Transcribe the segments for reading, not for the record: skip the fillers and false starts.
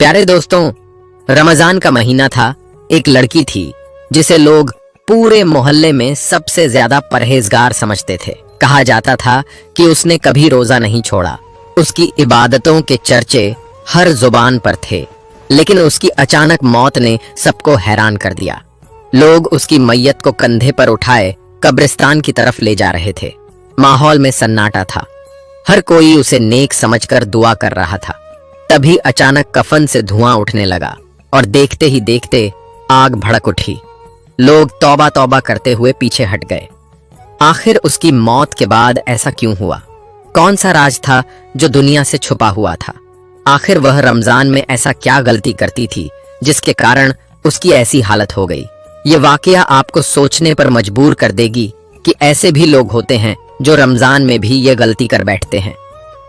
प्यारे दोस्तों, रमजान का महीना था। एक लड़की थी जिसे लोग पूरे मोहल्ले में सबसे ज्यादा परहेजगार समझते थे। कहा जाता था कि उसने कभी रोजा नहीं छोड़ा। उसकी इबादतों के चर्चे हर जुबान पर थे, लेकिन उसकी अचानक मौत ने सबको हैरान कर दिया। लोग उसकी मैयत को कंधे पर उठाए कब्रिस्तान की तरफ ले जा रहे थे। माहौल में सन्नाटा था। हर कोई उसे नेक समझकर दुआ कर रहा था। तभी अचानक कफन से धुआं उठने लगा और देखते ही देखते आग भड़क उठी। लोग तौबा तौबा करते हुए पीछे हट गए। आखिर उसकी मौत के बाद ऐसा क्यों हुआ? कौन सा राज था जो दुनिया से छुपा हुआ था? आखिर वह रमजान में ऐसा क्या गलती करती थी जिसके कारण उसकी ऐसी हालत हो गई? ये वाकया आपको सोचने पर मजबूर कर देगी कि ऐसे भी लोग होते हैं जो रमजान में भी ये गलती कर बैठते हैं।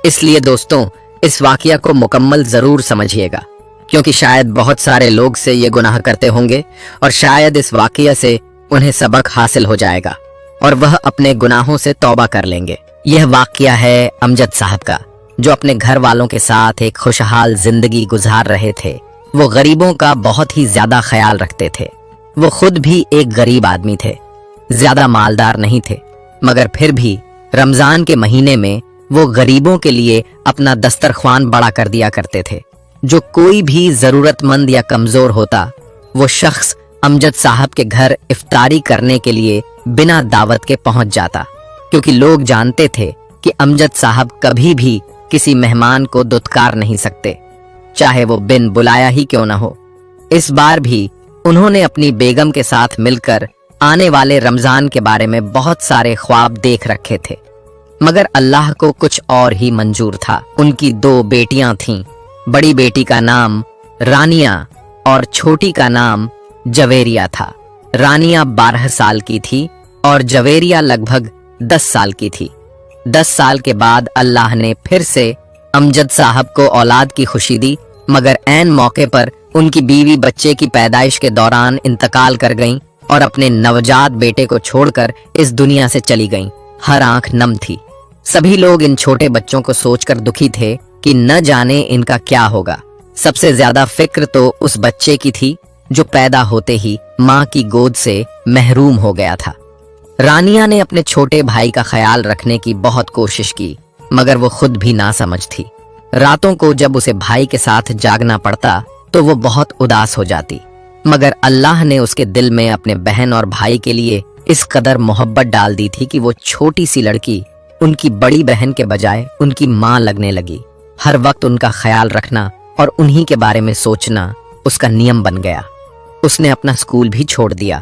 इसलिए दोस्तों, इस वाकया को मुकम्मल जरूर समझिएगा, क्योंकि शायद बहुत सारे लोग से ये गुनाह करते होंगे और शायद इस वाकया से उन्हें सबक हासिल हो जाएगा और वह अपने गुनाहों से तौबा कर लेंगे। यह वाकया है अमजद साहब का, जो अपने घर वालों के साथ एक खुशहाल जिंदगी गुजार रहे थे। वो गरीबों का बहुत ही ज्यादा ख्याल रखते थे। वो खुद भी एक गरीब आदमी थे, ज्यादा मालदार नहीं थे, मगर फिर भी रमजान के महीने में वो गरीबों के लिए अपना दस्तरख्वान बड़ा कर दिया करते थे। जो कोई भी जरूरतमंद या कमजोर होता, वो शख्स अमजद साहब के घर इफ्तारी करने के लिए बिना दावत के पहुंच जाता, क्योंकि लोग जानते थे कि अमजद साहब कभी भी किसी मेहमान को दुत्कार नहीं सकते, चाहे वो बिन बुलाया ही क्यों न हो। इस बार भी उन्होंने अपनी बेगम के साथ मिलकर आने वाले रमजान के बारे में बहुत सारे ख्वाब देख रखे थे, मगर अल्लाह को कुछ और ही मंजूर था। उनकी 2 बेटियां थीं। बड़ी बेटी का नाम रानिया और छोटी का नाम जवेरिया था। रानिया 12 साल की थी और जवेरिया लगभग 10 साल की थी। 10 साल के बाद अल्लाह ने फिर से अमजद साहब को औलाद की खुशी दी, मगर ऐन मौके पर उनकी बीवी बच्चे की पैदाइश के दौरान इंतकाल कर गईं और अपने नवजात बेटे को छोड़कर इस दुनिया से चली गईं। हर आंख नम थी। सभी लोग इन छोटे बच्चों को सोचकर दुखी थे कि न जाने इनका क्या होगा। सबसे ज्यादा फिक्र तो उस बच्चे की थी जो पैदा होते ही माँ की गोद से महरूम हो गया था। रानिया ने अपने छोटे भाई का ख्याल रखने की बहुत कोशिश की, मगर वो खुद भी नासमझ थी। रातों को जब उसे भाई के साथ जागना पड़ता तो वो बहुत उदास हो जाती, मगर अल्लाह ने उसके दिल में अपने बहन और भाई के लिए इस कदर मोहब्बत डाल दी थी कि वो छोटी सी लड़की उनकी बड़ी बहन के बजाय उनकी माँ लगने लगी। हर वक्त उनका ख्याल रखना और उन्हीं के बारे में सोचना उसका नियम बन गया। उसने अपना स्कूल भी छोड़ दिया।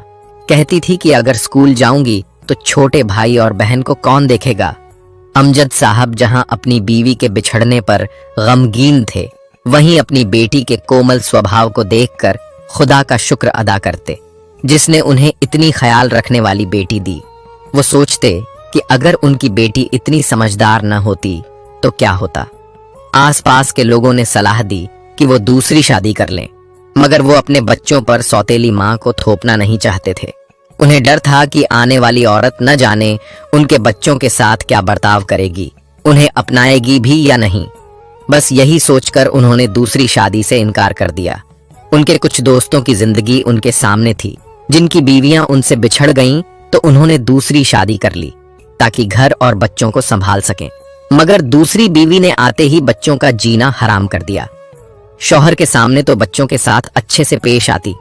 कहती थी कि अगर स्कूल जाऊंगी तो छोटे भाई और बहन को कौन देखेगा। अमजद साहब जहां अपनी बीवी के बिछड़ने पर गमगीन थे, वहीं अपनी बेटी के कोमल स्वभाव को देखकर खुदा का शुक्र अदा करते, जिसने उन्हें इतनी ख्याल रखने वाली बेटी दी। वो सोचते कि अगर उनकी बेटी इतनी समझदार न होती तो क्या होता। आसपास के लोगों ने सलाह दी कि वो दूसरी शादी कर लें, मगर वो अपने बच्चों पर सौतेली माँ को थोपना नहीं चाहते थे। उन्हें डर था कि आने वाली औरत न जाने उनके बच्चों के साथ क्या बर्ताव करेगी, उन्हें अपनाएगी भी या नहीं। बस यही सोचकर उन्होंने दूसरी शादी से इनकार कर दिया। उनके कुछ दोस्तों की जिंदगी उनके सामने थी, जिनकी बीवियां उनसे बिछड़ गईं, तो उन्होंने दूसरी शादी कर ली ताकि घर और बच्चों को संभाल सकें। मगर दूसरी बीवी ने आते ही बच्चों का जीना हराम कर दिया। शौहर के सामने तो बच्चों के साथ अच्छे से पेश आती,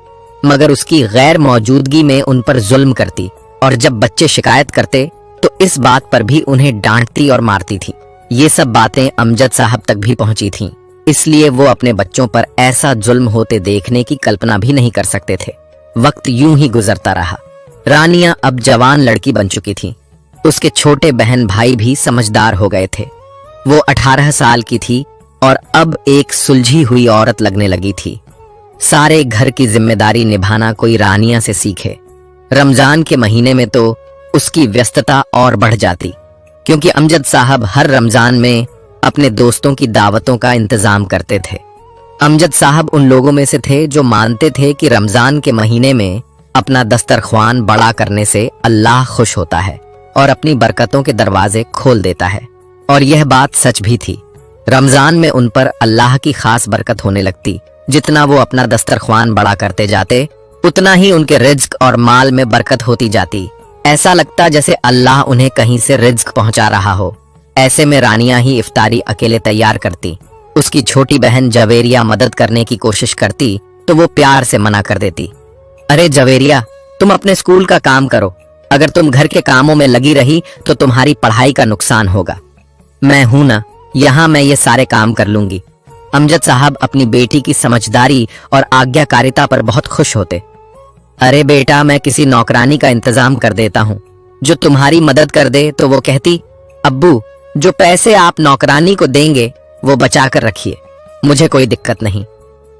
मगर उसकी गैर मौजूदगी में उन पर जुल्म करती, और जब बच्चे शिकायत करते तो इस बात पर भी उन्हें डांटती और मारती थी। ये सब बातें अमजद साहब तक भी पहुंची थीं, इसलिए वो अपने बच्चों पर ऐसा जुल्म होते देखने की कल्पना भी नहीं कर सकते थे। वक्त यूं ही गुजरता रहा। रानिया अब जवान लड़की बन चुकी थी। उसके छोटे बहन भाई भी समझदार हो गए थे। वो 18 साल की थी और अब एक सुलझी हुई औरत लगने लगी थी। सारे घर की जिम्मेदारी निभाना कोई रानिया से सीखे। रमजान के महीने में तो उसकी व्यस्तता और बढ़ जाती, क्योंकि अमजद साहब हर रमजान में अपने दोस्तों की दावतों का इंतजाम करते थे। अमजद साहब उन लोगों में से थे जो मानते थे कि रमजान के महीने में अपना दस्तरख्वान बड़ा करने से अल्लाह खुश होता है और अपनी बरकतों के दरवाजे खोल देता है। और यह बात सच भी थी। रमजान में उन पर अल्लाह की खास बरकत होने लगती जितना वो अपना दस्तरख्वान बड़ा करते जाते उतना ही उनके रिज्क और माल में बरकत होती जाती। ऐसा लगता जैसे अल्लाह उन्हें कहीं से रिज्क पहुंचा रहा हो। ऐसे में रानिया ही इफ्तारी अकेले तैयार करती। उसकी छोटी बहन जवेरिया मदद करने की कोशिश करती तो वो प्यार से मना कर देती। अरे जवेरिया, तुम अपने स्कूल का काम करो। अगर तुम घर के कामों में लगी रही तो तुम्हारी पढ़ाई का नुकसान होगा। मैं हूं ना, यहाँ मैं ये सारे काम कर लूंगी। अमजद साहब अपनी बेटी की समझदारी और आज्ञाकारिता पर बहुत खुश होते। अरे बेटा, मैं किसी नौकरानी का इंतजाम कर देता हूँ जो तुम्हारी मदद कर दे। तो वो कहती, अब्बू, जो पैसे आप नौकरानी को देंगे वो बचा कर रखिए, मुझे कोई दिक्कत नहीं,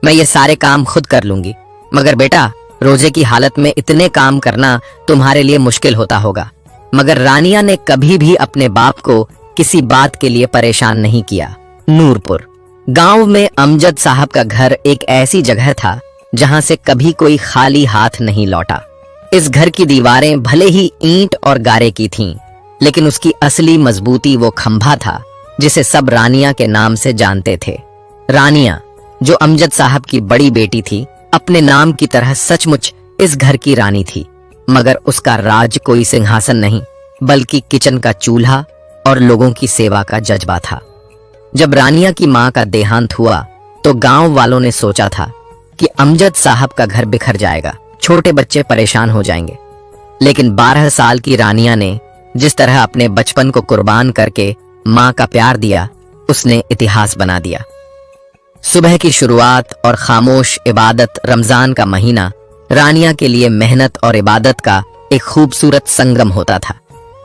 मैं ये सारे काम खुद कर लूंगी। मगर बेटा, रोजे की हालत में इतने काम करना तुम्हारे लिए मुश्किल होता होगा। मगर रानिया ने कभी भी अपने बाप को किसी बात के लिए परेशान नहीं किया। नूरपुर गांव में अमजद साहब का घर एक ऐसी जगह था जहां से कभी कोई खाली हाथ नहीं लौटा। इस घर की दीवारें भले ही ईंट और गारे की थीं, लेकिन उसकी असली मजबूती वो खंभा था जिसे सब रानिया के नाम से जानते थे। रानिया, जो अमजद साहब की बड़ी बेटी थी, अपने नाम की तरह सचमुच इस घर की रानी थी। मगर उसका राज कोई सिंहासन नहीं, बल्कि किचन का चूल्हा और लोगों की सेवा का जज्बा था। जब रानिया की मां का देहांत हुआ तो गांव वालों ने सोचा था कि अमजद साहब का घर बिखर जाएगा, छोटे बच्चे परेशान हो जाएंगे। लेकिन 12 साल की रानिया ने जिस तरह अपने बचपन को कुर्बान करके मां का प्यार दिया, उसने इतिहास बना दिया। सुबह की शुरुआत और खामोश इबादत, रमजान का महीना रानिया के लिए मेहनत और इबादत का एक खूबसूरत संगम होता था।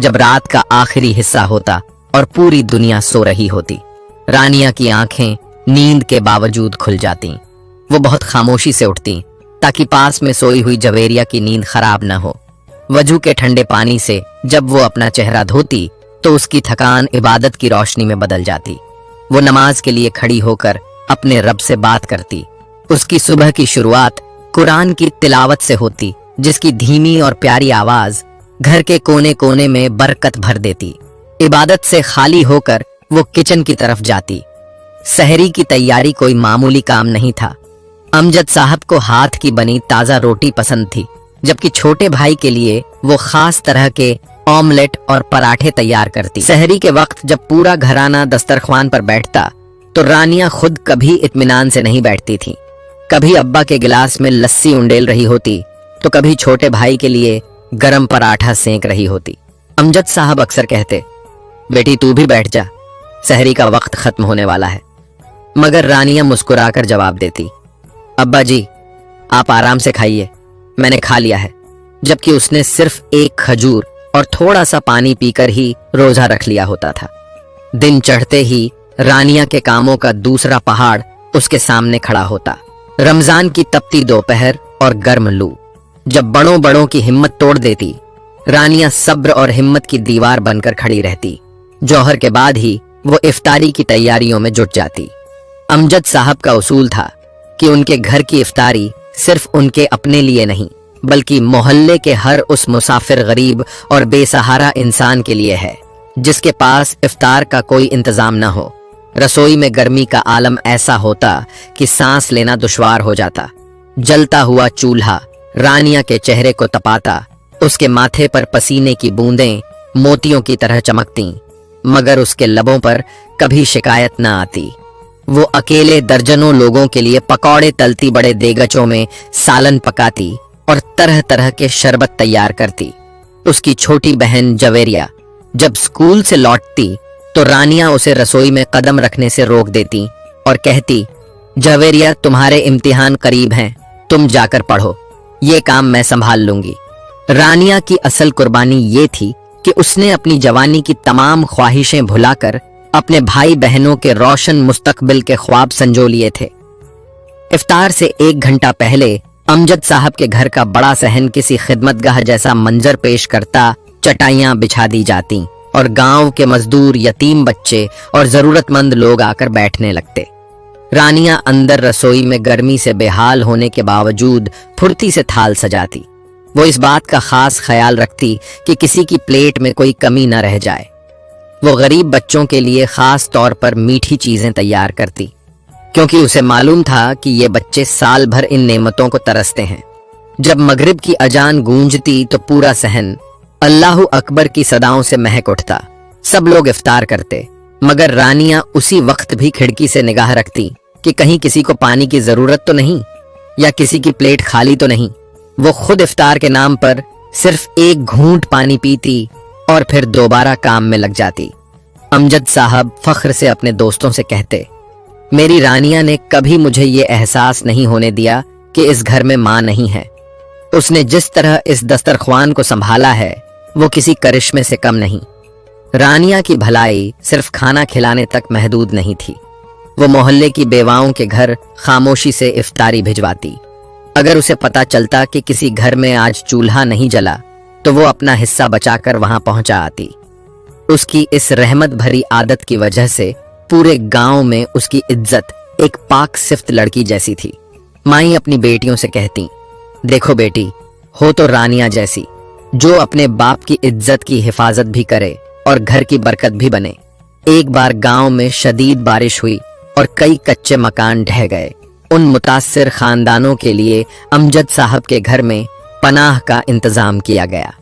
जब रात का आखिरी हिस्सा होता और पूरी दुनिया सो रही होती, रानिया की आंखें नींद के बावजूद खुल जाती। वो बहुत खामोशी से उठती ताकि पास में सोई हुई जवेरिया की नींद खराब न हो। वजू के ठंडे पानी से जब वो अपना चेहरा धोती तो उसकी थकान इबादत की रोशनी में बदल जाती। वो नमाज के लिए खड़ी होकर अपने रब से बात करती। उसकी सुबह की शुरुआत कुरान की तिलावत से होती, जिसकी धीमी और प्यारी आवाज घर के कोने कोने में बरकत भर देती। इबादत से खाली होकर वो किचन की तरफ जाती। सहरी की तैयारी कोई मामूली काम नहीं था। अमजद साहब को हाथ की बनी ताजा रोटी पसंद थी, जबकि छोटे भाई के लिए वो खास तरह के ऑमलेट और पराठे तैयार करती। सहरी के वक्त जब पूरा घराना दस्तरख्वान पर बैठता तो रानिया खुद कभी इत्मीनान से नहीं बैठती थी। कभी अब्बा के गिलास में लस्सी उंडेल रही होती तो कभी छोटे भाई के लिए गरम पराठा सेंक रही होती। अमजद साहब अक्सर कहते, बेटी तू भी बैठ जा, सहरी का वक्त खत्म होने वाला है। मगर रानिया मुस्कुराकर जवाब देती, अब्बा जी आप आराम से खाइए, मैंने खा लिया है। जबकि उसने सिर्फ एक खजूर और थोड़ा सा पानी पीकर ही रोजा रख लिया होता था। दिन चढ़ते ही रानिया के कामों का दूसरा पहाड़ उसके सामने खड़ा होता। रमजान की तपती दोपहर और गर्म लू जब बड़ों बड़ों की हिम्मत तोड़ देती, रानिया सब्र और हिम्मत की दीवार बनकर खड़ी रहती। जौहर के बाद ही वो इफ्तारी की तैयारियों में जुट जाती। अमजद साहब का उसूल था कि उनके घर की इफ्तारी सिर्फ उनके अपने लिए नहीं, बल्कि मोहल्ले के हर उस मुसाफिर, गरीब और बेसहारा इंसान के लिए है जिसके पास इफ्तार का कोई इंतजाम न हो। रसोई में गर्मी का आलम ऐसा होता कि सांस लेना दुश्वार हो जाता। जलता हुआ चूल्हा रानिया के चेहरे को तपाता, उसके माथे पर पसीने की बूंदें मोतियों की तरह चमकती, मगर उसके लबों पर कभी शिकायत न आती। वो अकेले दर्जनों लोगों के लिए पकौड़े तलती, बड़े देगचों में सालन पकाती और तरह तरह के शरबत तैयार करती। उसकी छोटी बहन जवेरिया जब स्कूल से लौटती तो रानिया उसे रसोई में कदम रखने से रोक देती और कहती, जवेरिया तुम्हारे इम्तिहान करीब हैं, तुम जाकर पढ़ो, ये काम मैं संभाल लूंगी। रानिया की असल कुर्बानी ये थी कि उसने अपनी जवानी की तमाम ख्वाहिशें भुलाकर अपने भाई बहनों के रोशन मुस्तकबिल के ख्वाब संजो लिए थे। इफ्तार से 1 घंटा पहले अमजद साहब के घर का बड़ा सहन किसी खिदमतगाह जैसा मंजर पेश करता। चटाइयां बिछा दी जाती और गांव के मजदूर, यतीम बच्चे और जरूरतमंद लोग आकर बैठने लगते। रानिया अंदर रसोई में गर्मी से बेहाल होने के बावजूद फुर्ती से थाल सजाती। वो इस बात का खास ख्याल रखती कि किसी की प्लेट में कोई कमी न रह जाए। वो गरीब बच्चों के लिए खास तौर पर मीठी चीजें तैयार करती। क्योंकि उसे मालूम था कि ये बच्चे साल भर इन नेमतों को तरसते हैं। जब मगरिब की अजान गूंजती तो पूरा सहन अल्लाहु अकबर की सदाओं से महक उठता। सब लोग इफ्तार करते, मगर रानियां उसी वक्त भी खिड़की से निगाह रखती कि कहीं किसी को पानी की जरूरत तो नहीं या किसी की प्लेट खाली तो नहीं। वो खुद इफ्तार के नाम पर सिर्फ एक घूंट पानी पीती और फिर दोबारा काम में लग जाती। अमजद साहब फख्र से अपने दोस्तों से कहते, मेरी रानिया ने कभी मुझे ये एहसास नहीं होने दिया कि इस घर में मां नहीं है। उसने जिस तरह इस दस्तरख्वान को संभाला है वो किसी करिश्मे से कम नहीं। रानिया की भलाई सिर्फ खाना खिलाने तक महदूद नहीं थी। वो मोहल्ले की बेवाओं के घर खामोशी से इफ्तारी भिजवाती। अगर उसे पता चलता कि किसी घर में आज चूल्हा नहीं जला तो वो अपना हिस्सा बचाकर वहां पहुंचा आती। उसकी इस रहमत भरी आदत की वजह से पूरे गांव में उसकी इज्जत एक पाक सिफ्त लड़की जैसी थी। माई अपनी बेटियों से कहती, देखो बेटी, हो तो रानिया जैसी, जो अपने बाप की इज्जत की हिफाजत भी करे और घर की बरकत भी बने। एक बार गांव में शदीद बारिश हुई और कई कच्चे मकान ढह गए। उन मुतासिर खानदानों के लिए अमजद साहब के घर में पनाह का इंतजाम किया गया।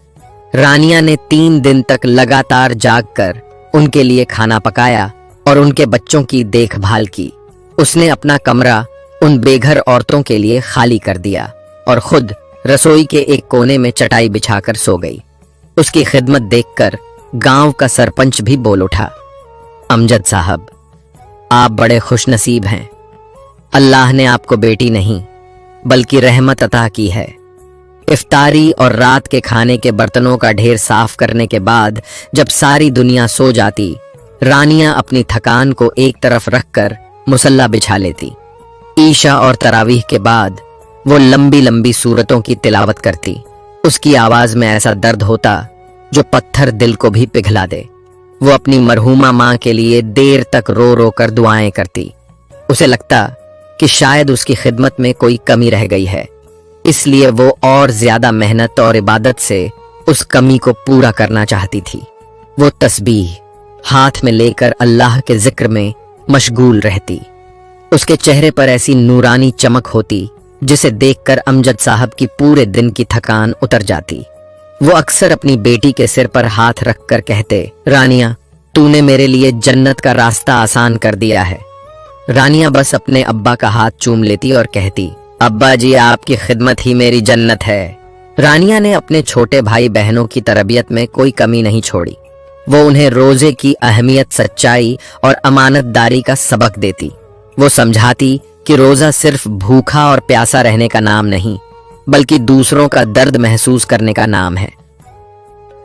रानिया ने 3 दिन तक लगातार जागकर उनके लिए खाना पकाया और उनके बच्चों की देखभाल की। उसने अपना कमरा उन बेघर औरतों के लिए खाली कर दिया और खुद रसोई के एक कोने में चटाई बिछाकर सो गई। उसकी खिदमत देखकर गांव का सरपंच भी बोल उठा, अमजद साहब, आप बड़े खुशनसीब हैं। अल्लाह ने आपको बेटी नहीं बल्कि रहमत अता की है। इफ्तारी और रात के खाने के बर्तनों का ढेर साफ करने के बाद जब सारी दुनिया सो जाती, रानियां अपनी थकान को एक तरफ रखकर मुसल्ला बिछा लेती। ईशा और तरावीह के बाद वो लंबी लंबी सूरतों की तिलावत करती। उसकी आवाज में ऐसा दर्द होता जो पत्थर दिल को भी पिघला दे। वो अपनी मरहूमा मां के लिए देर तक रो रो कर दुआएं करती। उसे लगता कि शायद उसकी खिदमत में कोई कमी रह गई है, इसलिए वो और ज्यादा मेहनत और इबादत से उस कमी को पूरा करना चाहती थी। वो तस्बीह हाथ में लेकर अल्लाह के जिक्र में मशगूल रहती। उसके चेहरे पर ऐसी नूरानी चमक होती जिसे देखकर अमजद साहब की पूरे दिन की थकान उतर जाती। वो अक्सर अपनी बेटी के सिर पर हाथ रखकर कहते, रानिया, तूने मेरे लिए जन्नत का रास्ता आसान कर दिया है। रानिया बस अपने अब्बा का हाथ चूम लेती और कहती, अब्बा जी, आपकी खिदमत ही मेरी जन्नत है। रानिया ने अपने छोटे भाई बहनों की तरबियत में कोई कमी नहीं छोड़ी। वो उन्हें रोजे की अहमियत, सच्चाई और अमानतदारी का सबक देती। वो समझाती कि रोजा सिर्फ भूखा और प्यासा रहने का नाम नहीं बल्कि दूसरों का दर्द महसूस करने का नाम है।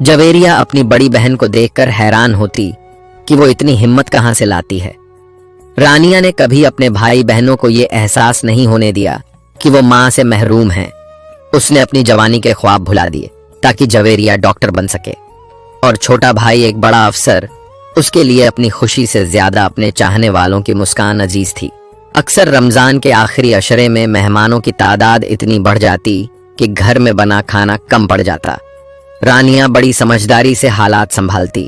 जवेरिया अपनी बड़ी बहन को देखकर हैरान होती कि वो इतनी हिम्मत कहां से लाती है। रानिया ने कभी अपने भाई बहनों को ये एहसास नहीं होने दिया कि वो मां से महरूम हैं। उसने अपनी जवानी के ख्वाब भुला दिए ताकि जवेरिया डॉक्टर बन सके और छोटा भाई एक बड़ा अफसर। उसके लिए अपनी खुशी से ज्यादा अपने चाहने वालों की मुस्कान अजीज थी। अक्सर रमजान के आखिरी अशरे में मेहमानों की तादाद इतनी बढ़ जाती कि घर में बना खाना कम पड़ जाता। रानिया बड़ी समझदारी से हालात संभालती।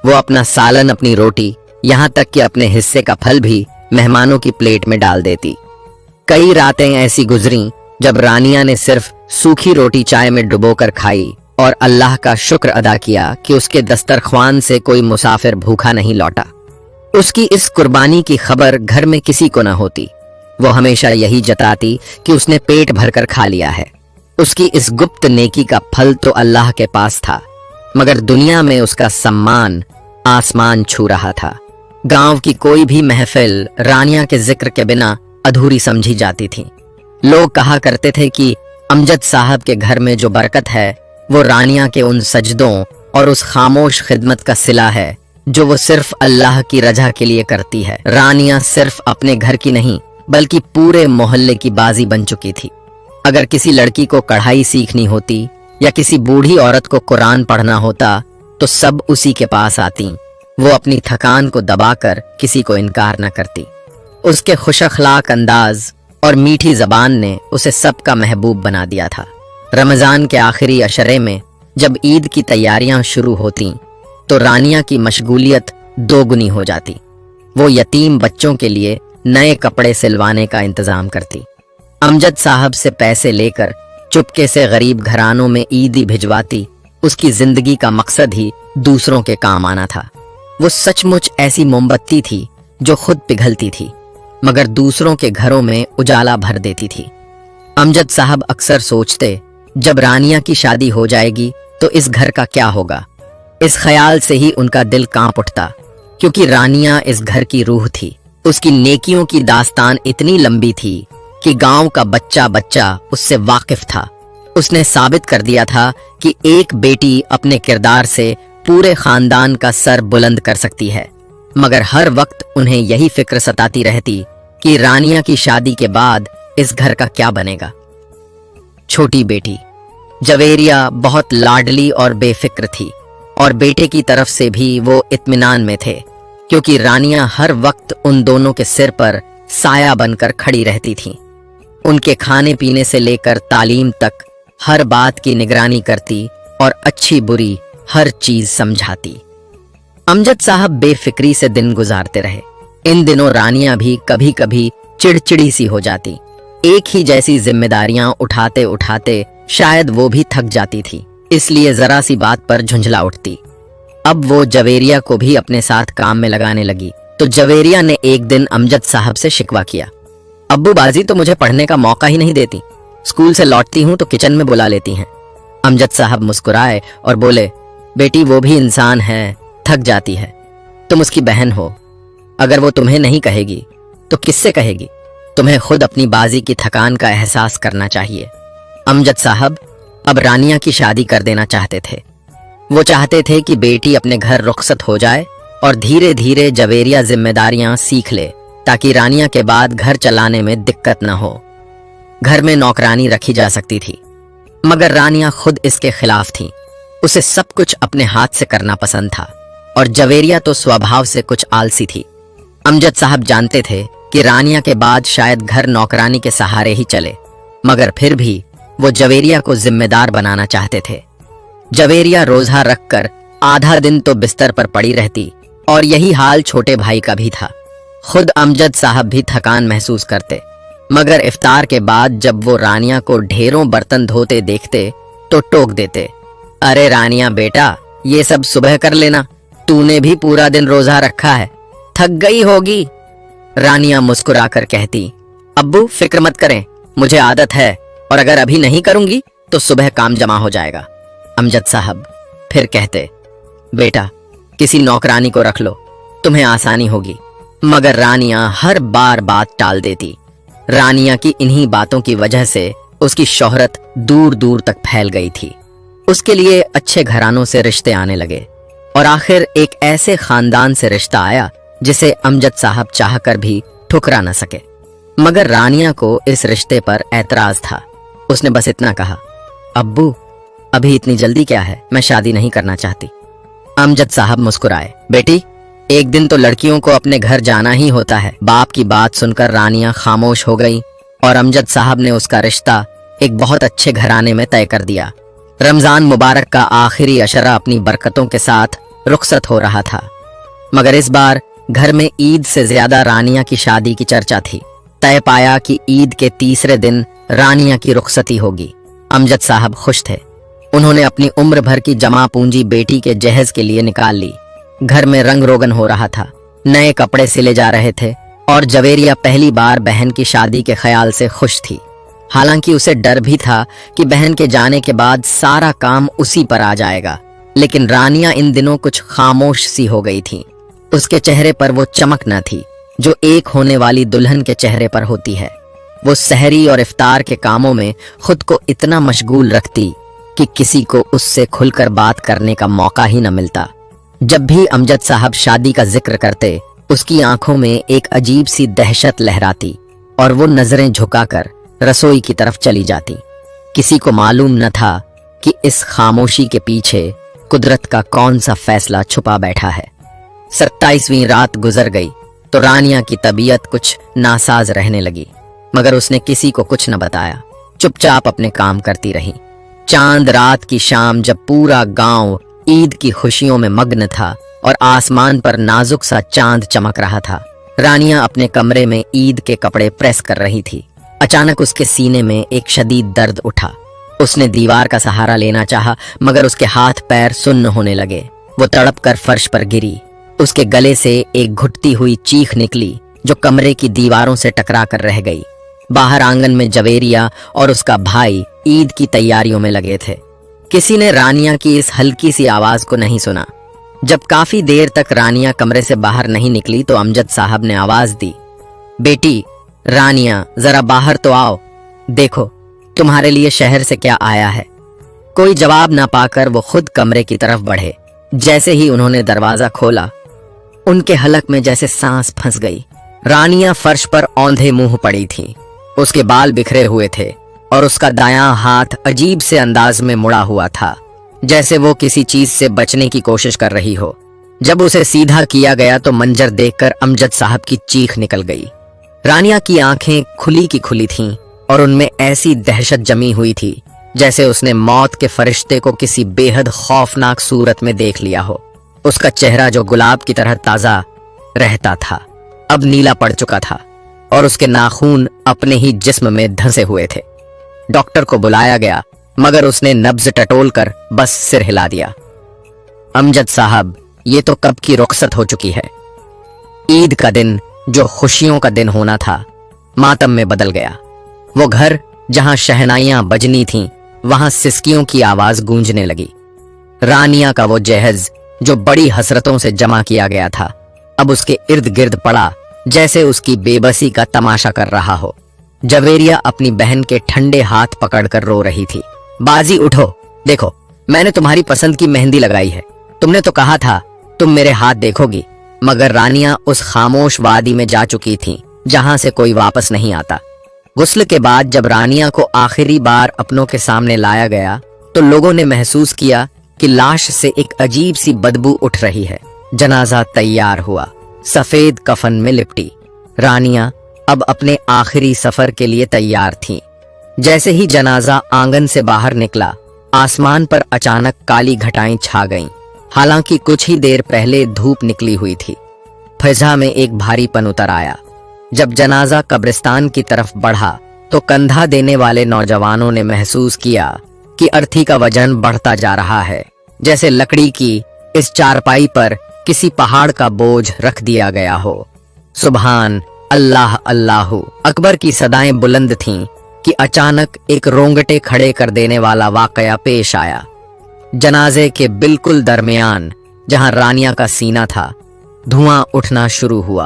वो अपना सालन, अपनी रोटी, यहाँ तक कि अपने हिस्से का फल भी मेहमानों की प्लेट में डाल देती। कई रातें ऐसी गुजरी जब रानिया ने सिर्फ सूखी रोटी चाय में डुबोकर खाई और अल्लाह का शुक्र अदा किया कि उसके दस्तरख्वान से कोई मुसाफिर भूखा नहीं लौटा। उसकी इस कुर्बानी की खबर घर में किसी को न होती। वो हमेशा यही जताती कि उसने पेट भरकर खा लिया है। उसकी इस गुप्त नेकी का फल तो अल्लाह के पास था, मगर दुनिया में उसका सम्मान आसमान छू रहा था। गांव की कोई भी महफिल रानिया के जिक्र के बिना अधूरी समझी जाती थी। लोग कहा करते थे कि अमजद साहब के घर में जो बरकत है वो रानिया के उन सजदों और उस खामोश खिदमत का सिला है जो वो सिर्फ अल्लाह की रजा के लिए करती है। रानिया सिर्फ अपने घर की नहीं बल्कि पूरे मोहल्ले की बाजी बन चुकी थी। अगर किसी लड़की को कढ़ाई सीखनी होती या किसी बूढ़ी औरत को कुरान पढ़ना होता तो सब उसी के पास आती। वो अपनी थकान को दबाकर किसी को इनकार न करती। उसके खुश अखलाक अंदाज और मीठी जबान ने उसे सबका महबूब बना दिया था। रमजान के आखिरी अशरे में जब ईद की तैयारियां शुरू होती तो रानिया की मशगूलियत दोगुनी हो जाती। वो यतीम बच्चों के लिए नए कपड़े सिलवाने का इंतजाम करती। अमजद साहब से पैसे लेकर चुपके से गरीब घरानों में ईदी भिजवाती। उसकी जिंदगी का मकसद ही दूसरों के काम आना था। वो सचमुच ऐसी मोमबत्ती थी जो खुद पिघलती थी मगर दूसरों के घरों में उजाला भर देती थी। अमजद साहब अक्सर सोचते, जब रानिया की शादी हो जाएगी तो इस घर का क्या होगा। इस ख्याल से ही उनका दिल कांप उठता, क्योंकि रानिया इस घर की रूह थी। उसकी नेकियों की दास्तान इतनी लंबी थी कि गांव का बच्चा बच्चा उससे वाकिफ था। उसने साबित कर दिया था कि एक बेटी अपने किरदार से पूरे खानदान का सर बुलंद कर सकती है। मगर हर वक्त उन्हें यही फिक्र सताती रहती कि रानिया की शादी के बाद इस घर का क्या बनेगा। छोटी बेटी जवेरिया बहुत लाडली और बेफिक्र थी और बेटे की तरफ से भी वो इत्मीनान में थे, क्योंकि रानिया हर वक्त उन दोनों के सिर पर साया बनकर खड़ी रहती थी। उनके खाने पीने से लेकर तालीम तक हर बात की निगरानी करती और अच्छी बुरी हर चीज समझाती। अमजद साहब बेफिक्री से दिन गुजारते रहे। इन दिनों रानिया भी कभी कभी चिड़चिड़ी सी हो जाती। एक ही जैसी जिम्मेदारियां उठाते उठाते शायद वो भी थक जाती थी, इसलिए जरा सी बात पर झुंझला उठती। अब वो जवेरिया को भी अपने साथ काम में लगाने लगी तो जवेरिया ने एक दिन अमजद साहब से शिकवा किया, अब्बू बाजी तो मुझे पढ़ने का मौका ही नहीं देती। स्कूल से लौटती हूं तो किचन में बुला लेती हैं। अमजद साहब मुस्कुराए और बोले, बेटी वो भी इंसान है, थक जाती है। तुम उसकी बहन हो, अगर वो तुम्हें नहीं कहेगी तो किससे कहेगी। तुम्हें खुद अपनी बाजी की थकान का एहसास करना चाहिए। अमजद साहब अब रानिया की शादी कर देना चाहते थे। वो चाहते थे कि बेटी अपने घर रुखसत हो जाए और धीरे धीरे जवेरिया जिम्मेदारियां सीख ले, ताकि रानिया के बाद घर चलाने में दिक्कत न हो। घर में नौकरानी रखी जा सकती थी, मगर रानिया खुद इसके खिलाफ थी। उसे सब कुछ अपने हाथ से करना पसंद था और जवेरिया तो स्वभाव से कुछ आलसी थी। अमजद साहब जानते थे कि रानिया के बाद शायद घर नौकरानी के सहारे ही चले, मगर फिर भी वो जवेरिया को जिम्मेदार बनाना चाहते थे। जवेरिया रोजा रखकर आधा दिन तो बिस्तर पर पड़ी रहती और यही हाल छोटे भाई का भी था। खुद अमजद साहब भी थकान महसूस करते, मगर इफ्तार के बाद जब वो रानिया को ढेरों बर्तन धोते देखते तो टोक देते, अरे रानिया बेटा, ये सब सुबह कर लेना, तूने भी पूरा दिन रोजा रखा है, थक गई होगी। रानिया मुस्कुराकर कहती, अब्बू फिक्र मत करें, मुझे आदत है और अगर अभी नहीं करूंगी तो सुबह काम जमा हो जाएगा। अमजद साहब फिर कहते, बेटा किसी नौकरानी को रख लो, तुम्हें आसानी होगी। मगर रानिया हर बार बात टाल देती। रानिया की इन्हीं बातों की वजह से उसकी शोहरत दूर दूर तक फैल गई थी। उसके लिए अच्छे घरानों से रिश्ते आने लगे और आखिर एक ऐसे खानदान से रिश्ता आया जिसे अमजद साहब चाहकर भी ठुकरा न सके। मगर रानिया को इस रिश्ते पर ऐतराज था। उसने बस इतना कहा, अब्बू अभी इतनी जल्दी क्या है, मैं शादी नहीं करना चाहती। अमजद साहब मुस्कुराए, बेटी एक दिन तो लड़कियों को अपने घर जाना ही होता है। बाप की बात सुनकर रानिया खामोश हो गई और अमजद साहब ने उसका रिश्ता एक बहुत अच्छे घराने में तय कर दिया। रमजान मुबारक का आखिरी अशरा अपनी बरकतों के साथ रुखसत हो रहा था, मगर इस बार घर में ईद से ज्यादा रानिया की शादी की चर्चा थी। तय पाया कि ईद के तीसरे दिन रानिया की रुखसती होगी। अमजद साहब खुश थे। उन्होंने अपनी उम्र भर की जमा पूंजी बेटी के जहेज के लिए निकाल ली। घर में रंग रोगन हो रहा था, नए कपड़े सिले जा रहे थे और जवेरिया पहली बार बहन की शादी के ख्याल से खुश थी। हालांकि उसे डर भी था कि बहन के जाने के बाद सारा काम उसी पर आ जाएगा, लेकिन रानिया इन दिनों कुछ खामोश सी हो गई थी। उसके चेहरे पर वो चमक न थी जो एक होने वाली दुल्हन के चेहरे पर होती है। वो सहरी और इफ्तार के कामों में खुद को इतना मशगूल रखती कि किसी को उससे खुलकर बात करने का मौका ही न मिलता। जब भी अमजद साहब शादी का जिक्र करते, उसकी आंखों में एक अजीब सी दहशत लहराती और वो नजरें झुकाकर रसोई की तरफ चली जाती। किसी को मालूम न था कि इस खामोशी के पीछे कुदरत का कौन सा फैसला छुपा बैठा है। 27वीं रात गुजर गई तो रानिया की तबीयत कुछ नासाज रहने लगी, मगर उसने किसी को कुछ न बताया। चुपचाप अपने काम करती रही। चांद रात की शाम जब पूरा गांव ईद की खुशियों में मग्न था और आसमान पर नाजुक सा चांद चमक रहा था, रानिया अपने कमरे में ईद के कपड़े प्रेस कर रही थी। अचानक उसके सीने में एक शदीद दर्द उठा। उसने दीवार का सहारा लेना चाहा, मगर उसके हाथ पैर सुन्न होने लगे। वो तड़प कर फर्श पर गिरी। उसके गले से एक घुटती हुई चीख निकली जो कमरे की दीवारों से टकरा कर रह गई। बाहर आंगन में जवेरिया और उसका भाई ईद की तैयारियों में लगे थे। किसी ने रानिया की इस हल्की सी आवाज को नहीं सुना। जब काफी देर तक रानिया कमरे से बाहर नहीं निकली तो अमजद साहब ने आवाज दी, बेटी रानिया, जरा बाहर तो आओ, देखो तुम्हारे लिए शहर से क्या आया है। कोई जवाब ना पाकर वो खुद कमरे की तरफ बढ़े। जैसे ही उन्होंने दरवाजा खोला, उनके हलक में जैसे सांस फंस गई। रानिया फर्श पर औंधे मुंह पड़ी थी। उसके बाल बिखरे हुए थे और उसका दायां हाथ अजीब से अंदाज में मुड़ा हुआ था, जैसे वो किसी चीज से बचने की कोशिश कर रही हो। जब उसे सीधा किया गया तो मंजर देखकर अमजद साहब की चीख निकल गई। रानिया की आंखें खुली की खुली थीं और उनमें ऐसी दहशत जमी हुई थी जैसे उसने मौत के फरिश्ते को किसी बेहद खौफनाक सूरत में देख लिया हो। उसका चेहरा जो गुलाब की तरह ताजा रहता था, अब नीला पड़ चुका था और उसके नाखून अपने ही जिस्म में धंसे हुए थे। डॉक्टर को बुलाया गया, मगर उसने नब्ज टटोलकर बस सिर हिला दिया। अमजद साहब, ये तो कब की रुखसत हो चुकी है। ईद का दिन, जो खुशियों का दिन होना था, मातम में बदल गया। वो घर जहां शहनाइयां बजनी थीं, वहां सिसकियों की आवाज गूंजने लगी। रानिया का वो जहेज जो बड़ी हसरतों से जमा किया गया था, अब उसके इर्द गिर्द पड़ा जैसे उसकी बेबसी का तमाशा कर रहा हो। जवेरिया अपनी बहन के ठंडे हाथ पकड़कर रो रही थी। बाजी उठो, देखो मैंने तुम्हारी पसंद की मेहंदी लगाई है। तुमने तो कहा था तुम मेरे हाथ देखोगी। मगर रानिया उस खामोश वादी में जा चुकी थी जहां से कोई वापस नहीं आता। गुस्ल के बाद जब रानिया को आखिरी बार अपनों के सामने लाया गया तो लोगों ने महसूस किया कि लाश से एक अजीब सी बदबू उठ रही है। जनाजा तैयार हुआ, सफेद कफन में लिपटी। रानिया अब अपने आखिरी सफर के लिए तैयार थी। जैसे ही जनाजा आंगन से बाहर निकला, आसमान पर अचानक काली घटाएं छा गईं। हालांकि कुछ ही देर पहले धूप निकली हुई थी। फिजा में एक भारीपन उतर आया। जब जनाजा कब्रिस्तान की तरफ बढ़ा तो कंधा देने वाले नौजवानों ने महसूस किया कि अर्थी का वजन बढ़ता जा रहा है, जैसे लकड़ी की इस चारपाई पर किसी पहाड़ का बोझ रख दिया गया हो। सुभान अल्लाह अल्लाहु अकबर की सदाएं बुलंद थीं कि अचानक एक रोंगटे खड़े कर देने वाला वाकया पेश आया। जनाजे के बिल्कुल दरमियान जहां रानिया का सीना था, धुआं उठना शुरू हुआ।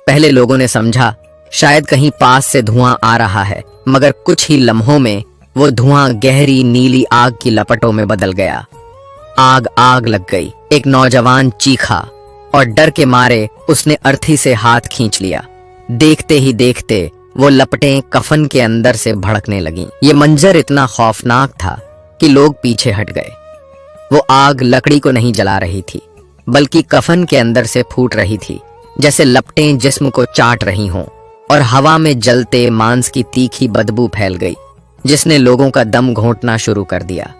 पहले लोगों ने समझा शायद कहीं पास से धुआं आ रहा है, मगर कुछ ही लम्हों में वो धुआं गहरी नीली आग की लपटों में बदल गया। आग लग गई। एक नौजवान चीखा और डर के मारे उसने अर्थी से हाथ खींच लिया। देखते ही देखते वो लपटें कफन के अंदर से भड़कने लगीं। ये मंजर इतना खौफनाक था कि लोग पीछे हट गए। वो आग लकड़ी को नहीं जला रही थी, बल्कि कफन के अंदर से फूट रही थी, जैसे लपटें जिस्म को चाट रही हों। और हवा में जलते मांस की तीखी बदबू फैल गई, जिसने लोगों का दम घोंटना शुरू कर दिया।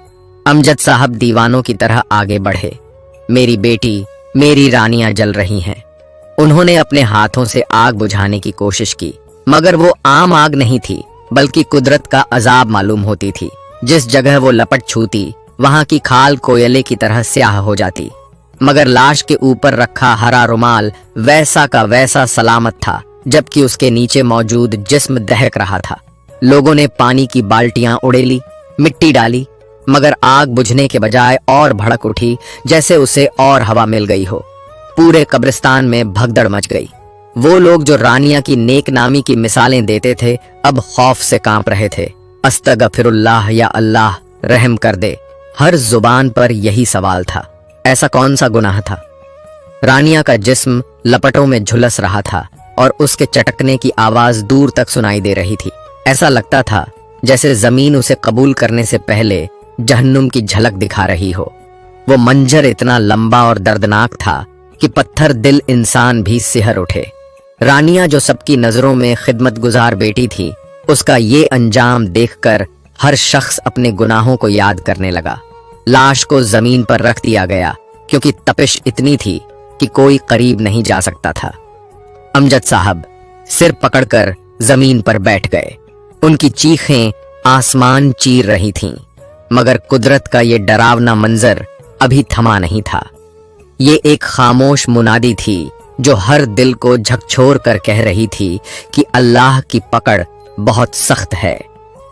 अमजद साहब दीवानों की तरह आगे बढ़े। मेरी बेटी, मेरी रानियां जल रही हैं। उन्होंने अपने हाथों से आग बुझाने की कोशिश की, मगर वो आम आग नहीं थी, बल्कि कुदरत का अजाब मालूम होती थी। जिस जगह वो लपट छूती, वहां की खाल कोयले की तरह स्याह हो जाती। मगर लाश के ऊपर रखा हरा रुमाल वैसा का वैसा सलामत था, जबकि उसके नीचे मौजूद जिस्म दहक रहा था। लोगों ने पानी की बाल्टियां उड़ेली, मिट्टी डाली, मगर आग बुझने के बजाय और भड़क उठी, जैसे उसे और हवा मिल गई हो। पूरे कब्रिस्तान में भगदड़ मच गई। वो लोग जो रानिया की नेक नामी की मिसालें देते थे, अब खौफ से कांप रहे थे। अस्तगफिरुल्लाह, या अल्लाह रहम कर दे। हर जुबान पर यही सवाल था। ऐसा कौन सा गुनाह था? रानिया का जिस्म लपटों में झुलस रहा था और उसके चटकने की आवाज दूर तक सुनाई दे रही थी। ऐसा लगता था जैसे जमीन उसे कबूल करने से पहले जहन्नुम की झलक दिखा रही हो। वो मंजर इतना लंबा और दर्दनाक था कि पत्थर दिल इंसान भी सिहर उठे। रानिया जो सबकी नजरों में खिदमतगुजार बेटी थी, उसका ये अंजाम देखकर हर शख्स अपने गुनाहों को याद करने लगा। लाश को जमीन पर रख दिया गया, क्योंकि तपिश इतनी थी कि कोई करीब नहीं जा सकता था। अमजद साहब सिर पकड़कर जमीन पर बैठ गए। उनकी चीखें आसमान चीर रही थीं, मगर कुदरत का ये डरावना मंजर अभी थमा नहीं था। ये एक खामोश मुनादी थी जो हर दिल को झकझोर कर कह रही थी कि अल्लाह की पकड़ बहुत सख्त है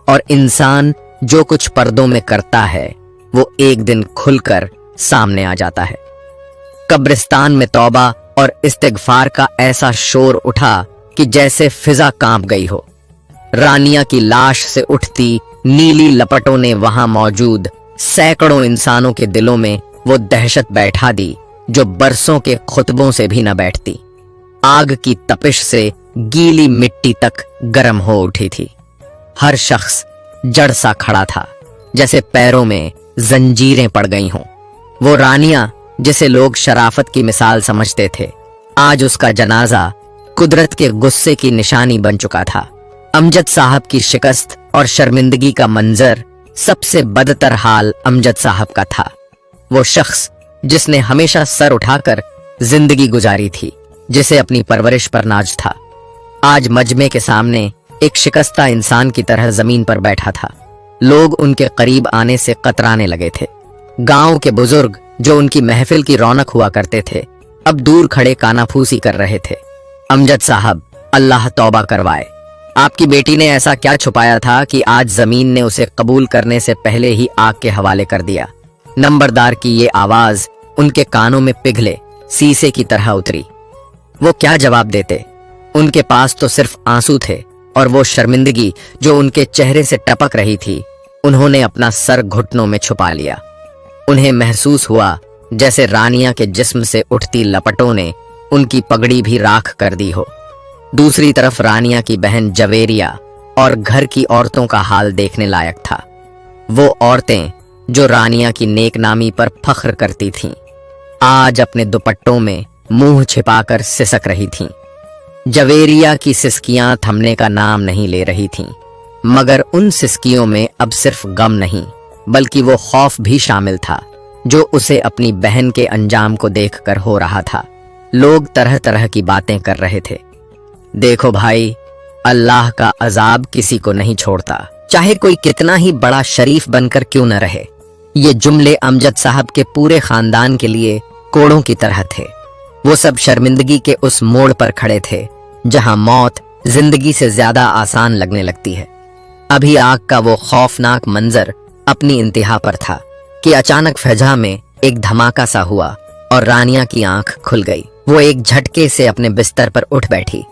और इंसान जो कुछ पर्दों में करता है वो एक दिन खुलकर सामने आ जाता है। कब्रिस्तान में तौबा और इस्तिगफार का ऐसा शोर उठा कि जैसे फिजा कांप गई हो। रानिया की लाश से उठती नीली लपटों ने वहां मौजूद सैकड़ों इंसानों के दिलों में वो दहशत बैठा दी जो बरसों के खुतबों से भी न बैठती। आग की तपिश से गीली मिट्टी तक गर्म हो उठी थी। हर शख्स जड़ सा खड़ा था, जैसे पैरों में जंजीरें पड़ गई हों। वो रानिया जिसे लोग शराफत की मिसाल समझते थे, आज उसका जनाजा कुदरत के गुस्से की निशानी बन चुका था। अमजद साहब की शिकस्त और शर्मिंदगी का मंजर सबसे बदतर हाल अमजद साहब का था। वो शख्स जिसने हमेशा सर उठाकर जिंदगी गुजारी थी, जिसे अपनी परवरिश पर नाज था, आज मजमे के सामने एक शिकस्ता इंसान की तरह जमीन पर बैठा था। लोग उनके करीब आने से कतराने लगे थे। गांव के बुजुर्ग जो उनकी महफिल की रौनक हुआ करते थे, अब दूर खड़े कानाफूसी कर रहे थे। अमजद साहब, अल्लाह तौबा करवाए, आपकी बेटी ने ऐसा क्या छुपाया था कि आज जमीन ने उसे कबूल करने से पहले ही आग के हवाले कर दिया। नंबरदार की ये आवाज उनके कानों में पिघले शीशे की तरह उतरी। वो क्या जवाब देते? उनके पास तो सिर्फ आंसू थे और वो शर्मिंदगी जो उनके चेहरे से टपक रही थी। उन्होंने अपना सर घुटनों में छुपा लिया। उन्हें महसूस हुआ जैसे रानिया के जिस्म से उठती लपटों ने उनकी पगड़ी भी राख कर दी हो। दूसरी तरफ रानिया की बहन जवेरिया और घर की औरतों का हाल देखने लायक था। वो औरतें जो रानिया की नेकनामी पर फख्र करती थीं, आज अपने दुपट्टों में मुंह छिपाकर सिसक रही थीं। जवेरिया की सिसकियां थमने का नाम नहीं ले रही थीं, मगर उन सिसकियों में अब सिर्फ गम नहीं बल्कि वो खौफ भी शामिल था जो उसे अपनी बहन के अंजाम को देखकर हो रहा था। लोग तरह तरह की बातें कर रहे थे। देखो भाई, अल्लाह का अजाब किसी को नहीं छोड़ता, चाहे कोई कितना ही बड़ा शरीफ बनकर क्यों न रहे। ये जुमले अमजद साहब के पूरे खानदान के लिए कोड़ों की तरह थे। वो सब शर्मिंदगी के उस मोड़ पर खड़े थे जहां मौत जिंदगी से ज्यादा आसान लगने लगती है। अभी आग का वो खौफनाक मंजर अपनी इंतहा पर था कि अचानक फजा में एक धमाका सा हुआ और रानिया की आंख खुल गई। वो एक झटके से अपने बिस्तर पर उठ बैठी।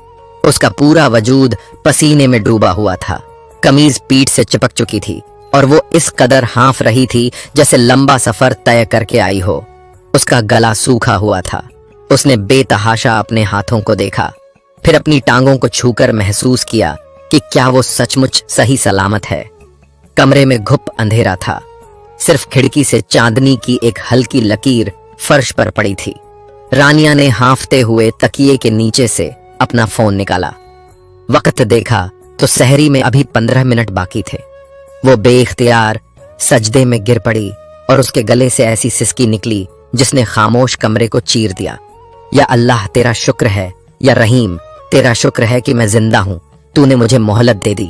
उसका पूरा वजूद पसीने में डूबा हुआ था। कमीज पीठ से चिपक चुकी थी और वो इस कदर हाँफ रही थी जैसे लंबा सफर तय करके आई हो। उसका गला सूखा हुआ था। उसने बेतहाशा अपने हाथों को देखा, फिर अपनी टांगों को छूकर महसूस किया कि क्या वो सचमुच सही सलामत है। कमरे में घुप अंधेरा था। सिर्फ खिड़की से चांदनी की एक हल्की लकीर फर्श पर पड़ी थी। रानिया ने हाँफते हुए तकिए के नीचे से अपना फोन निकाला। वक्त देखा तो सहरी में अभी 15 मिनट बाकी थे। वो बेइख्तियार सजदे में गिर पड़ी और उसके गले से ऐसी सिसकी निकली जिसने खामोश कमरे को चीर दिया। या अल्लाह, तेरा शुक्र है, या रहीम, तेरा शुक्र है कि मैं जिंदा हूं, तूने मुझे मोहलत दे दी।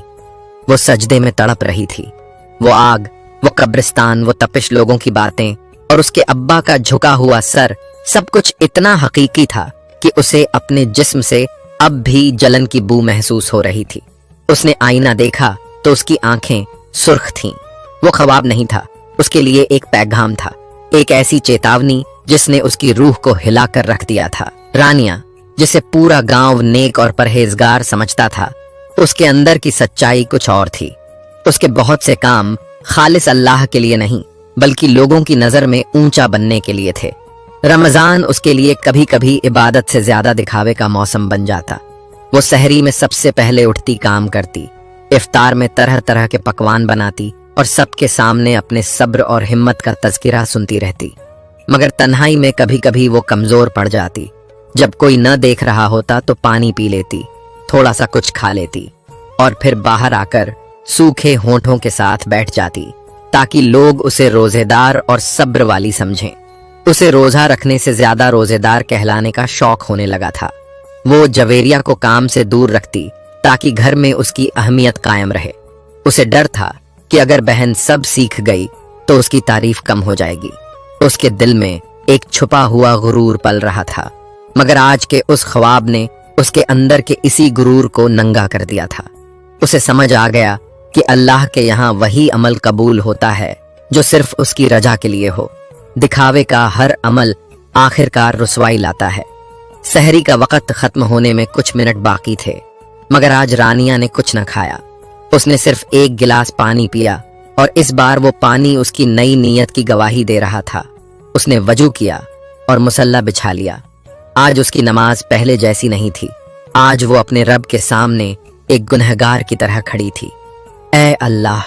वो सजदे में तड़प रही थी। वो आग, वो कब्रिस्तान, वो तपिश, लोगों की बातें और उसके अब्बा का झुका हुआ सर, सब कुछ इतना हकीकी था कि उसे अपने जिस्म से अब भी जलन की बू महसूस हो रही थी। उसने आईना देखा तो उसकी आंखें सुर्ख थीं। वो ख्वाब नहीं था, उसके लिए एक पैगाम था, एक ऐसी चेतावनी जिसने उसकी रूह को हिलाकर रख दिया था। रानिया, जिसे पूरा गांव नेक और परहेजगार समझता था, उसके अंदर की सच्चाई कुछ और थी। उसके बहुत से काम खालिस अल्लाह के लिए नहीं बल्कि लोगों की नजर में ऊंचा बनने के लिए थे। रमजान उसके लिए कभी कभी इबादत से ज्यादा दिखावे का मौसम बन जाता। वो सहरी में सबसे पहले उठती, काम करती, इफ्तार में तरह तरह के पकवान बनाती और सबके सामने अपने सब्र और हिम्मत का तज़किरा सुनती रहती। मगर तन्हाई में कभी कभी वो कमजोर पड़ जाती। जब कोई न देख रहा होता तो पानी पी लेती, थोड़ा सा कुछ खा लेती और फिर बाहर आकर सूखे होंठों के साथ बैठ जाती ताकि लोग उसे रोजेदार और सब्र वाली समझें। उसे रोजा रखने से ज्यादा रोजेदार कहलाने का शौक होने लगा था। वो जवेरिया को काम से दूर रखती ताकि घर में उसकी अहमियत कायम रहे। उसे डर था कि अगर बहन सब सीख गई तो उसकी तारीफ कम हो जाएगी। उसके दिल में एक छुपा हुआ गुरूर पल रहा था, मगर आज के उस ख्वाब ने उसके अंदर के इसी गुरूर को नंगा कर दिया था। उसे समझ आ गया कि अल्लाह के यहाँ वही अमल कबूल होता है जो सिर्फ उसकी रजा के लिए हो। दिखावे का हर अमल आखिरकार रुसवाई लाता है। सहरी का वक्त खत्म होने में कुछ मिनट बाकी थे, मगर आज रानिया ने कुछ न खाया। उसने सिर्फ एक गिलास पानी पिया और इस बार वो पानी उसकी नई नीयत की गवाही दे रहा था। उसने वजू किया और मुसल्ला बिछा लिया। आज उसकी नमाज पहले जैसी नहीं थी। आज वो अपने रब के सामने एक गुनहगार की तरह खड़ी थी। ऐ अल्लाह,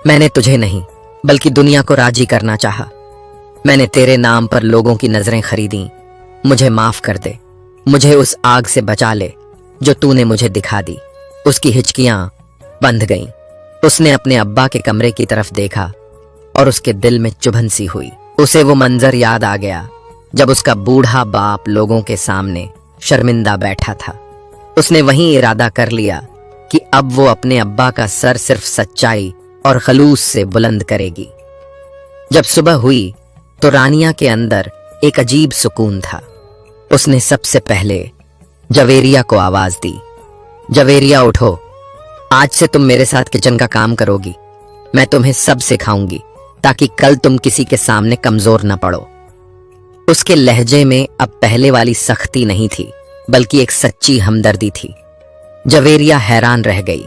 मैंने तुझे नहीं बल्कि दुनिया को राजी करना चाहा। मैंने तेरे नाम पर लोगों की नजरें खरीदी। मुझे माफ कर दे। मुझे उस आग से बचा ले जो तूने मुझे दिखा दी। उसकी हिचकियां बंध गईं। उसने अपने अब्बा के कमरे की तरफ देखा और उसके दिल में चुभन सी हुई। उसे वो मंजर याद आ गया जब उसका बूढ़ा बाप लोगों के सामने शर्मिंदा बैठा था। उसने वहीं इरादा कर लिया कि अब वो अपने अब्बा का सर सिर्फ सच्चाई और खलूस से बुलंद करेगी। जब सुबह हुई तो रानिया के अंदर एक अजीब सुकून था। उसने सबसे पहले जवेरिया को आवाज दी, जवेरिया उठो, आज से तुम मेरे साथ किचन का काम करोगी। मैं तुम्हें सब सिखाऊंगी ताकि कल तुम किसी के सामने कमजोर न पड़ो। उसके लहजे में अब पहले वाली सख्ती नहीं थी, बल्कि एक सच्ची हमदर्दी थी। जवेरिया हैरान रह गई,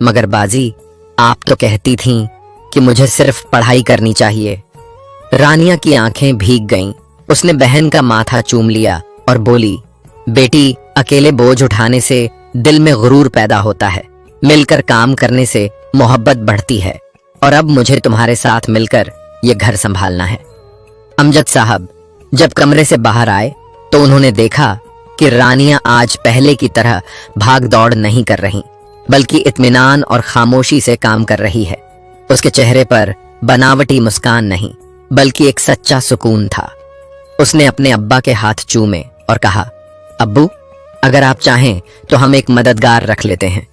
मगर बाजी, आप तो कहती थीं कि मुझे सिर्फ पढ़ाई करनी चाहिए। रानिया की आंखें भीग गईं। उसने बहन का माथा चूम लिया और बोली, बेटी, अकेले बोझ उठाने से दिल में गुरूर पैदा होता है। मिलकर काम करने से मोहब्बत बढ़ती है और अब मुझे तुम्हारे साथ मिलकर ये घर संभालना है। अमजद साहब जब कमरे से बाहर आए तो उन्होंने देखा कि रानिया आज पहले की तरह भाग दौड़ नहीं कर रही, बल्कि इत्मीनान और खामोशी से काम कर रही है। उसके चेहरे पर बनावटी मुस्कान नहीं, बल्कि एक सच्चा सुकून था। उसने अपने अब्बा के हाथ चूमे और कहा, अब्बू, अगर आप चाहें तो हम एक मददगार रख लेते हैं।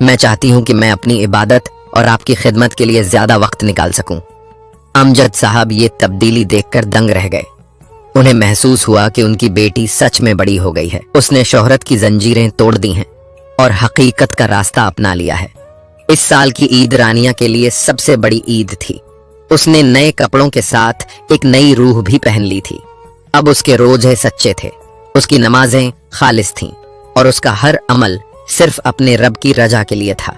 मैं चाहती हूं कि मैं अपनी इबादत और आपकी खिदमत के लिए ज्यादा वक्त निकाल सकूं। अमजद साहब ये तब्दीली देखकर दंग रह गए। उन्हें महसूस हुआ कि उनकी बेटी सच में बड़ी हो गई है। उसने शोहरत की जंजीरें तोड़ दी हैं और हकीकत का रास्ता अपना लिया है। इस साल की ईद रानिया के लिए सबसे बड़ी ईद थी। उसने नए कपड़ों के साथ एक नई रूह भी पहन ली थी। अब उसके रोजे सच्चे थे, उसकी नमाजें खालिस थीं और उसका हर अमल सिर्फ अपने रब की रजा के लिए था।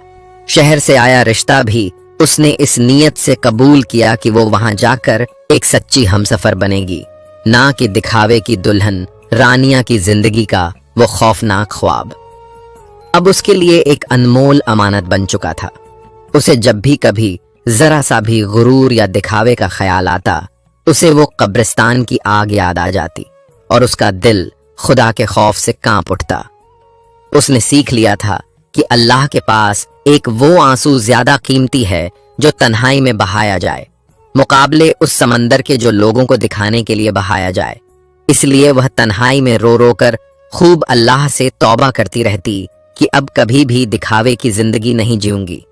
शहर से आया रिश्ता भी उसने इस नीयत से कबूल किया कि वो वहां जाकर एक सच्ची हमसफर बनेगी, ना कि दिखावे की दुल्हन रानिया की जिंदगी का वो खौफनाक ख्वाब। अब उसके लिए एक अनमोल अमानत बन चुका था। उसे जब भी कभी जरा सा भी गुरूर या दिखावे का ख्याल आता, उसे वो कब्रिस्तान की आग याद आ जाती और उसका दिल खुदा के खौफ से कांप उठता। उसने सीख लिया था कि अल्लाह के पास एक वो आंसू ज्यादा कीमती है जो तन्हाई में बहाया जाए, मुकाबले उस समंदर के जो लोगों को दिखाने के लिए बहाया जाए। इसलिए वह तन्हाई में रो रो कर खूब अल्लाह से तौबा करती रहती कि अब कभी भी दिखावे की जिंदगी नहीं जीऊंगी।